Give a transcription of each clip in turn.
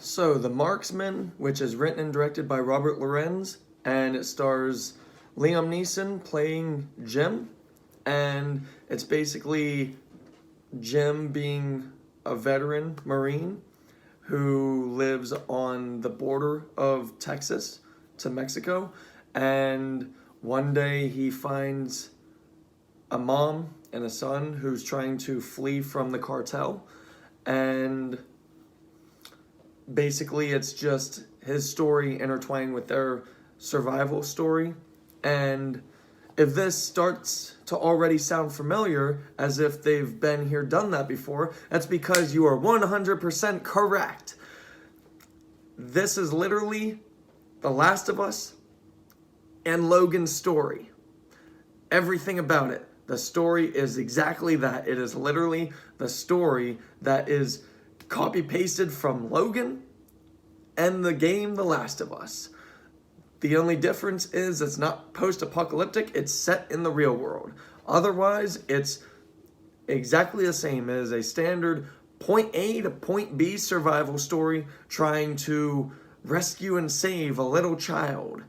So, The Marksman, which is written and directed by Robert Lorenz, and it stars Liam Neeson playing Jim, and it's basically Jim being a veteran Marine who lives on the border of Texas to Mexico, and one day he finds a mom and a son who's trying to flee from the cartel, and basically it's just his story intertwined with their survival story. And if this starts to already sound familiar, as if they've been here, done that before, that's because you are 100% correct. This is literally The Last of Us and Logan's story. Everything about it. The story is exactly that. It is literally the story that is copy-pasted from Logan and the game The Last of Us. The only difference is it's not post-apocalyptic, it's set in the real world. Otherwise, it's exactly the same as a standard point A to point B survival story trying to rescue and save a little child.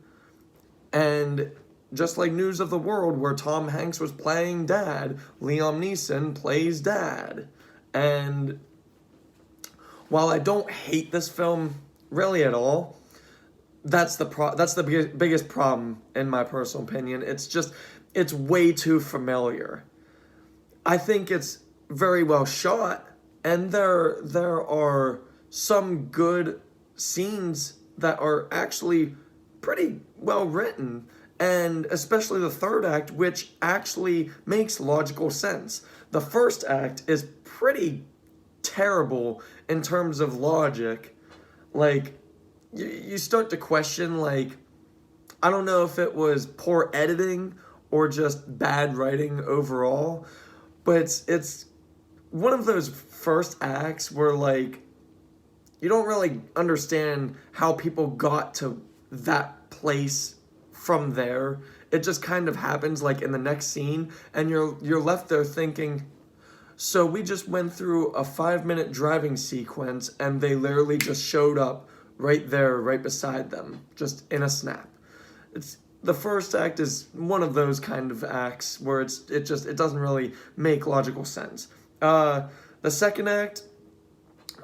And just like News of the World, where Tom Hanks was playing dad, Liam Neeson plays dad. And while I don't hate this film really at all, that's the biggest problem in my personal opinion. It's way too familiar. I think it's very well shot, and there are some good scenes that are actually pretty well written, and especially the third act, which actually makes logical sense. The first act is pretty terrible in terms of logic. Like, you start to question, like, I don't know if it was poor editing or just bad writing overall, but it's one of those first acts where, like, you don't really understand how people got to that place from there. It just kind of happens, like, in the next scene, and you're left there thinking, so we just went through a 5-minute driving sequence, and they literally just showed up right there, right beside them, just in a snap. The first act is one of those kind of acts where it doesn't really make logical sense. The second act,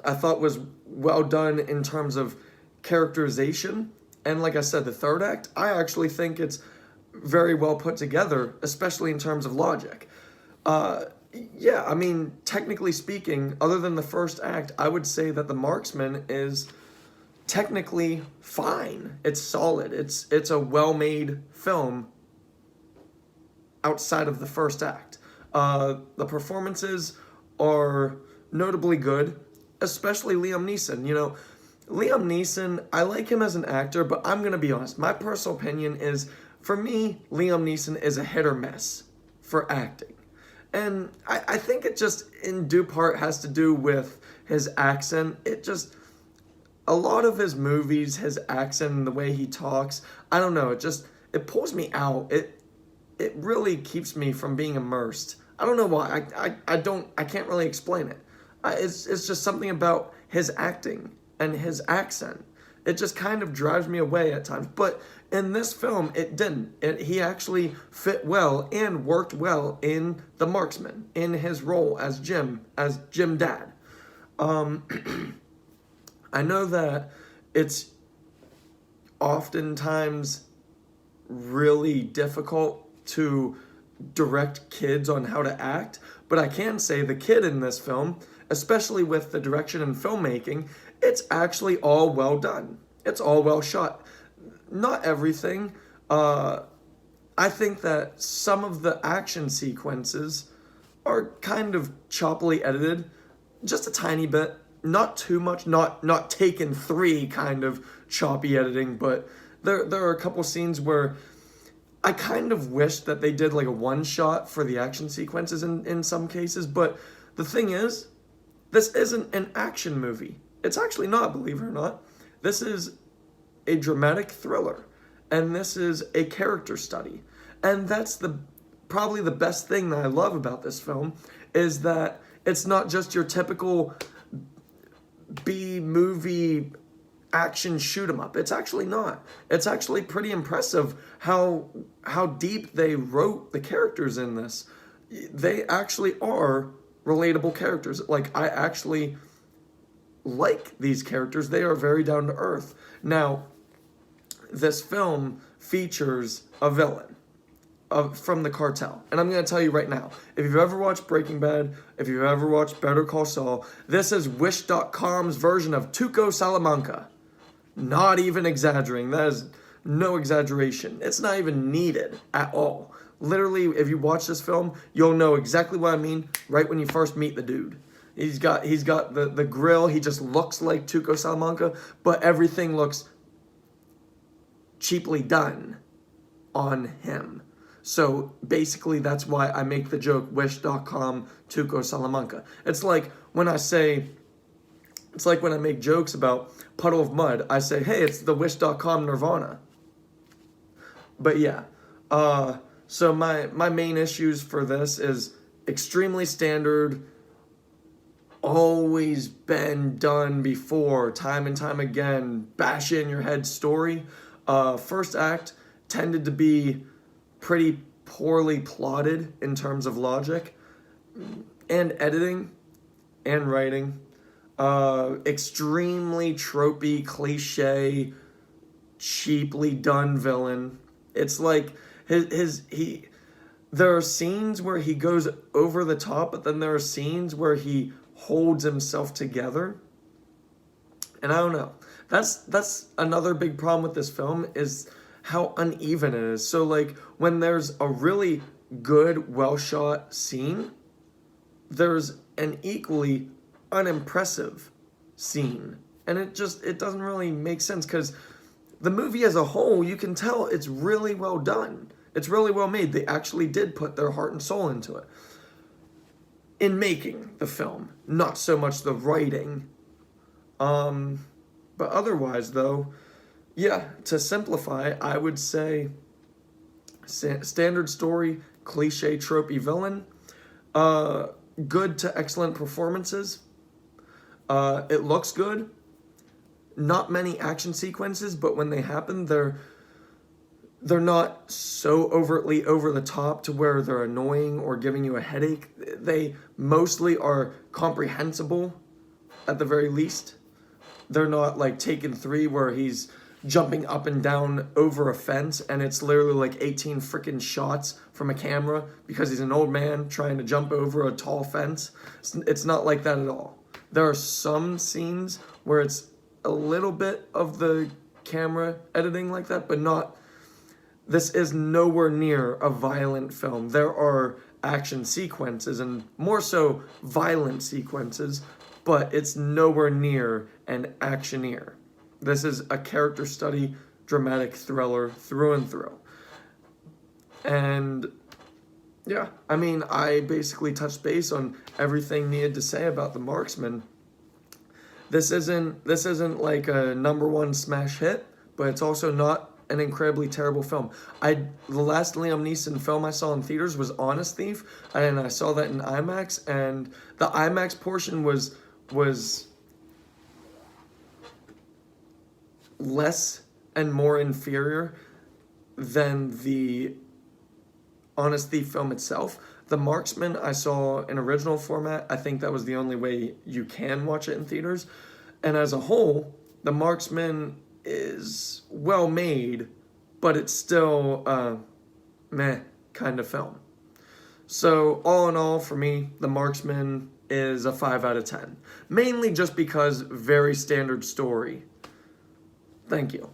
I thought was well done in terms of characterization, and like I said, the third act, I actually think it's very well put together, especially in terms of logic. Yeah, I mean, technically speaking, other than the first act, I would say that The Marksman is technically fine. It's solid. It's a well-made film outside of the first act. The performances are notably good, especially Liam Neeson. You know, Liam Neeson, I like him as an actor, but I'm going to be honest. My personal opinion is, for me, Liam Neeson is a hit or miss for acting. And I think it just, in due part, has to do with his accent. A lot of his movies, his accent and the way he talks, I don't know, it pulls me out. It really keeps me from being immersed. I don't know why. I can't really explain it. It's just something about his acting and his accent. It just kind of drives me away at times. But in this film, it didn't. He actually fit well and worked well in The Marksman, in his role as Jim Dad. I know that it's oftentimes really difficult to direct kids on how to act, but I can say the kid in this film, especially with the direction and filmmaking, it's actually all well done. It's all well shot. Not everything. I think that some of the action sequences are kind of choppily edited, just a tiny bit. Not too much, not Taken 3 kind of choppy editing, but there are a couple scenes where I kind of wish that they did like a one shot for the action sequences in some cases, but the thing is, this isn't an action movie. It's actually not, believe it or not. This is a dramatic thriller, and this is a character study. And that's probably the best thing that I love about this film, is that it's not just your typical B-movie action shoot 'em up. It's actually not. It's actually pretty impressive how deep they wrote the characters in this. They actually are relatable characters. Like, I actually like these characters. They are very down to earth. Now, this film features a villain from the cartel. And I'm going to tell you right now, if you've ever watched Breaking Bad, if you've ever watched Better Call Saul, this is Wish.com's version of Tuco Salamanca. Not even exaggerating. That is no exaggeration. It's not even needed at all. Literally, if you watch this film, you'll know exactly what I mean right when you first meet the dude. He's got the grill. He just looks like Tuco Salamanca, but everything looks cheaply done on him. So basically, that's why I make the joke, Wish.com, Tuco Salamanca. It's like when I make jokes about Puddle of Mud, I say, hey, it's the Wish.com Nirvana. But yeah, so my main issues for this is extremely standard, always been done before, time and time again, bash in your head story. First act tended to be pretty poorly plotted in terms of logic and editing and writing. Extremely tropey, cliche, cheaply done villain. It's like there are scenes where he goes over the top, but then there are scenes where he holds himself together. And I don't know. That's another big problem with this film is how uneven it is. So like when there's a really good, well-shot scene, there's an equally unimpressive scene. And it doesn't really make sense because the movie as a whole, you can tell it's really well done. It's really well made. They actually did put their heart and soul into it in making the film, not so much the writing. But otherwise, though, yeah, to simplify, I would say standard story, cliche, tropey villain, good to excellent performances. It looks good. Not many action sequences, but when they happen, they're not so overtly over the top to where they're annoying or giving you a headache. They mostly are comprehensible, at the very least. They're not like Taken 3 where he's jumping up and down over a fence and it's literally like 18 freaking shots from a camera because he's an old man trying to jump over a tall fence. It's not like that at all. There are some scenes where it's a little bit of the camera editing like that, but not. This is nowhere near a violent film. There are action sequences and more so violent sequences, but it's nowhere near an actioneer. This is a character study, dramatic thriller through and through. And yeah, I mean, I basically touched base on everything needed to say about The Marksman. This isn't like a #1 smash hit, but it's also not an incredibly terrible film. The last Liam Neeson film I saw in theaters was Honest Thief, and I saw that in IMAX, and the IMAX portion was less and more inferior than the Honest Thief film itself. The Marksman I saw in original format. I think that was the only way you can watch it in theaters. And as a whole, The Marksman is well made, but it's still a meh kind of film. So all in all, for me, The Marksman is a 5 out of 10. Mainly just because very standard story. Thank you.